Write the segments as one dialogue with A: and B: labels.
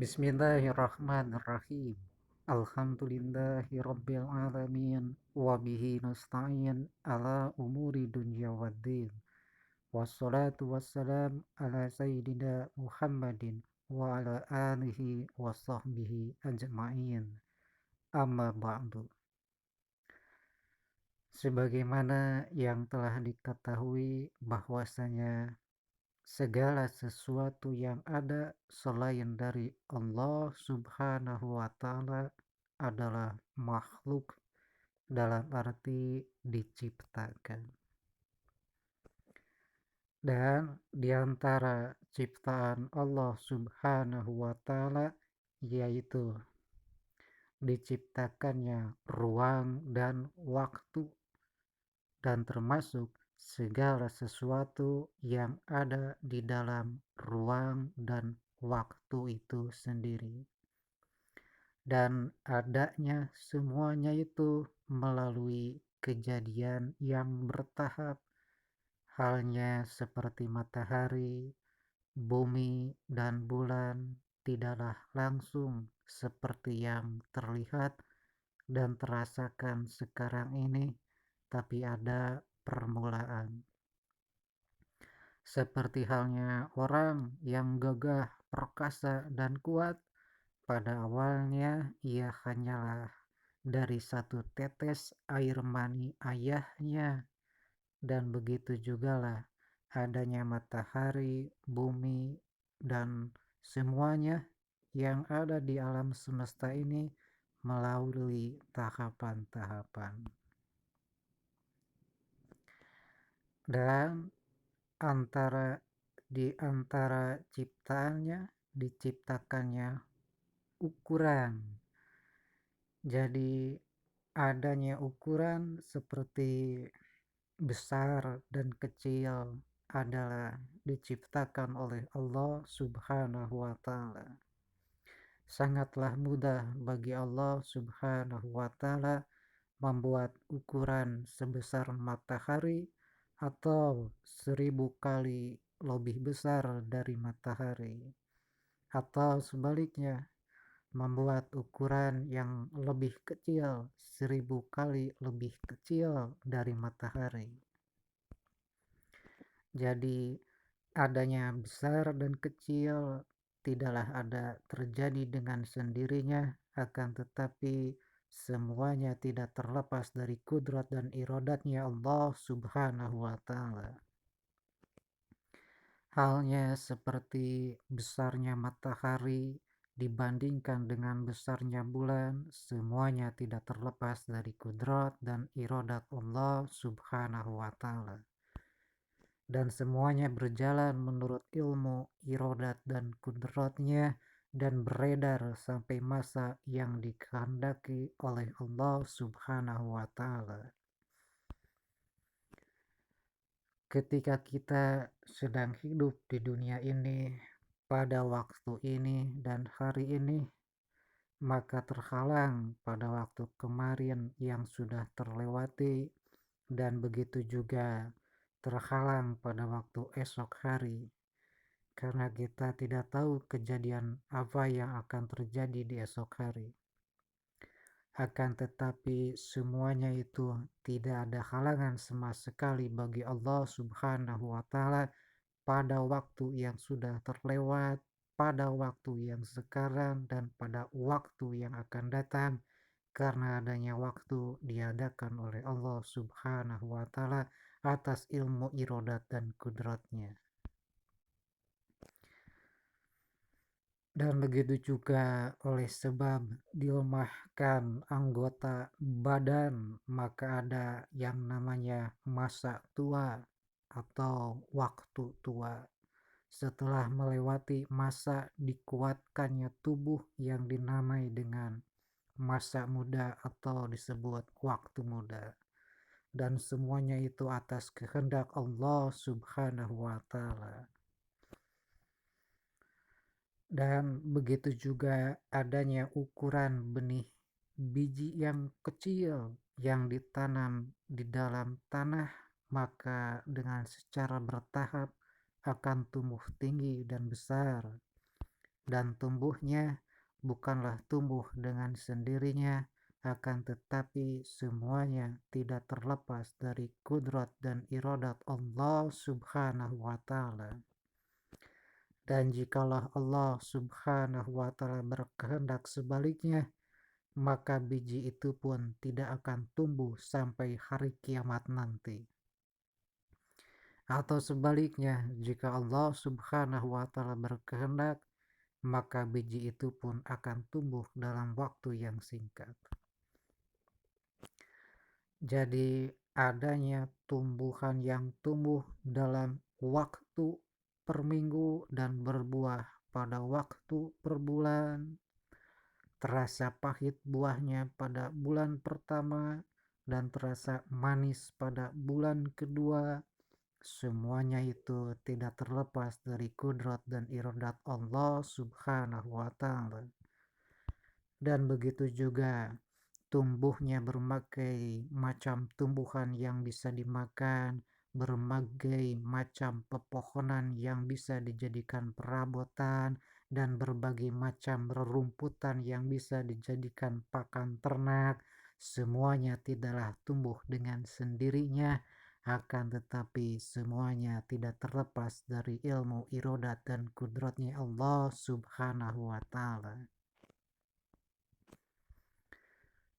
A: Bismillahirrahmanirrahim. Alhamdulillahi rabbil alamin wa bihi nasta'in ala umuri dunya waddin. Wassalatu wassalam ala sayyidina Muhammadin wa ala alihi wa sahbihi ajma'in. Amma ba'du. Sebagaimana yang telah diketahui bahwasanya segala sesuatu yang ada selain dari Allah Subhanahu wa Ta'ala adalah makhluk, dalam arti diciptakan. Dan diantara ciptaan Allah Subhanahu wa Ta'ala yaitu diciptakannya ruang dan waktu, dan termasuk segala sesuatu yang ada di dalam ruang dan waktu itu sendiri. Dan adanya semuanya itu melalui kejadian yang bertahap, halnya seperti matahari, bumi, dan bulan tidaklah langsung seperti yang terlihat dan terasakan sekarang ini, tapi ada permulaan. Seperti halnya orang yang gagah, perkasa, dan kuat, pada awalnya ia hanyalah dari satu tetes air mani ayahnya, dan begitu jugalah adanya matahari, bumi, dan semuanya yang ada di alam semesta ini melalui tahapan-tahapan. Dan di antara ciptaannya diciptakannya ukuran. Jadi adanya ukuran seperti besar dan kecil adalah diciptakan oleh Allah Subhanahu wa Ta'ala. Sangatlah mudah bagi Allah Subhanahu wa Ta'ala membuat ukuran sebesar matahari atau 1000 kali lebih besar dari matahari, atau sebaliknya membuat ukuran yang lebih kecil 1000 kali lebih kecil dari matahari. Jadi adanya besar dan kecil tidaklah ada terjadi dengan sendirinya, akan tetapi semuanya tidak terlepas dari kudrat dan iradatnya Allah Subhanahu wa Ta'ala. Halnya seperti besarnya matahari dibandingkan dengan besarnya bulan, semuanya tidak terlepas dari kudrat dan iradat Allah Subhanahu wa Ta'ala. Dan semuanya berjalan menurut ilmu, iradat, dan kudratnya, dan beredar sampai masa yang dikehendaki oleh Allah Subhanahu wa Ta'ala. Ketika kita sedang hidup di dunia ini, pada waktu ini dan hari ini, maka terhalang pada waktu kemarin yang sudah terlewati, dan begitu juga terhalang pada waktu esok hari, karena kita tidak tahu kejadian apa yang akan terjadi di esok hari. Akan tetapi semuanya itu tidak ada halangan sama sekali bagi Allah Subhanahu wa Ta'ala pada waktu yang sudah terlewat, pada waktu yang sekarang, dan pada waktu yang akan datang, karena adanya waktu diadakan oleh Allah Subhanahu wa Ta'ala atas ilmu iradat dan kudratnya. Dan begitu juga oleh sebab dilemahkan anggota badan, maka ada yang namanya masa tua atau waktu tua. Setelah melewati masa dikuatkannya tubuh yang dinamai dengan masa muda atau disebut waktu muda. Dan semuanya itu atas kehendak Allah Subhanahu wa Ta'ala. Dan begitu juga adanya ukuran benih biji yang kecil yang ditanam di dalam tanah, maka dengan secara bertahap akan tumbuh tinggi dan besar. dan tumbuhnya bukanlah tumbuh dengan sendirinya, akan tetapi semuanya tidak terlepas dari kudrat dan iradat Allah Subhanahu wa Ta'ala. Dan jikalau Allah Subhanahu wa Ta'ala berkehendak sebaliknya, maka biji itu pun tidak akan tumbuh sampai hari kiamat nanti. Atau sebaliknya, jika Allah Subhanahu wa Ta'ala berkehendak, maka biji itu pun akan tumbuh dalam waktu yang singkat. Jadi adanya tumbuhan yang tumbuh dalam waktu per minggu dan berbuah pada waktu per bulan, terasa pahit buahnya pada bulan pertama dan terasa manis pada bulan kedua, semuanya itu tidak terlepas dari kudrat dan iradat Allah Subhanahu wa Ta'ala. Dan begitu juga tumbuhnya berbagai macam tumbuhan yang bisa dimakan, berbagai macam pepohonan yang bisa dijadikan perabotan, dan berbagai macam rerumputan yang bisa dijadikan pakan ternak. Semuanya tidaklah tumbuh dengan sendirinya, akan tetapi semuanya tidak terlepas dari ilmu irodat dan kudratnya Allah Subhanahu wa Ta'ala.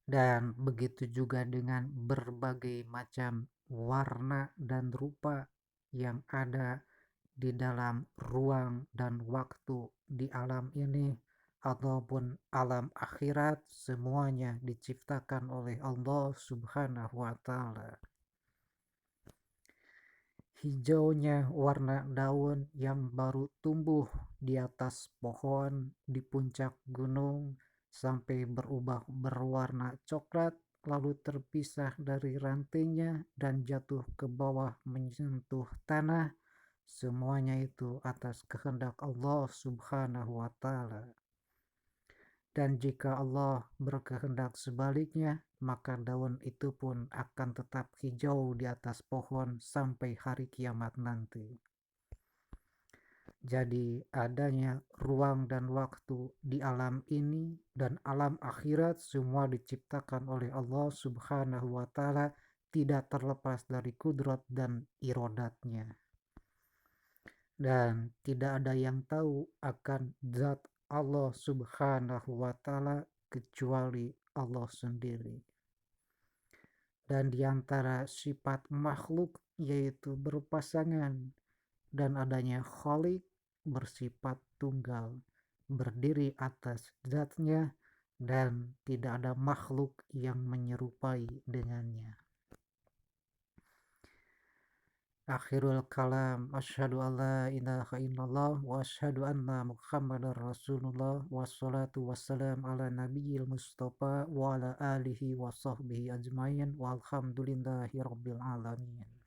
A: Dan begitu juga dengan berbagai macam warna dan rupa yang ada di dalam ruang dan waktu di alam ini ataupun alam akhirat, semuanya diciptakan oleh Allah Subhanahu wa Ta'ala. Hijaunya warna daun yang baru tumbuh di atas pohon di puncak gunung sampai berubah berwarna coklat, lalu terpisah dari rantainya dan jatuh ke bawah menyentuh tanah. Semuanya itu atas kehendak Allah Subhanahu wa Ta'ala. Dan jika Allah berkehendak sebaliknya, maka daun itu pun akan tetap hijau di atas pohon sampai hari kiamat nanti. Jadi adanya ruang dan waktu di alam ini dan alam akhirat semua diciptakan oleh Allah Subhanahu wa Ta'ala, tidak terlepas dari kudrat dan iradatnya. Dan tidak ada yang tahu akan zat Allah Subhanahu wa Ta'ala kecuali Allah sendiri. Dan diantara sifat makhluk yaitu berpasangan, dan adanya Khalik bersifat tunggal, berdiri atas zatnya, dan tidak ada makhluk yang menyerupai dengannya. Akhirul kalam, asyhadu an la ilaha illallah wa asyhadu anna muhammadar rasulullah, wassalatu wassalam ala nabiyil mustafa wa ala alihi wa sahbihi ajmain, walhamdulillahi rabbil alamin.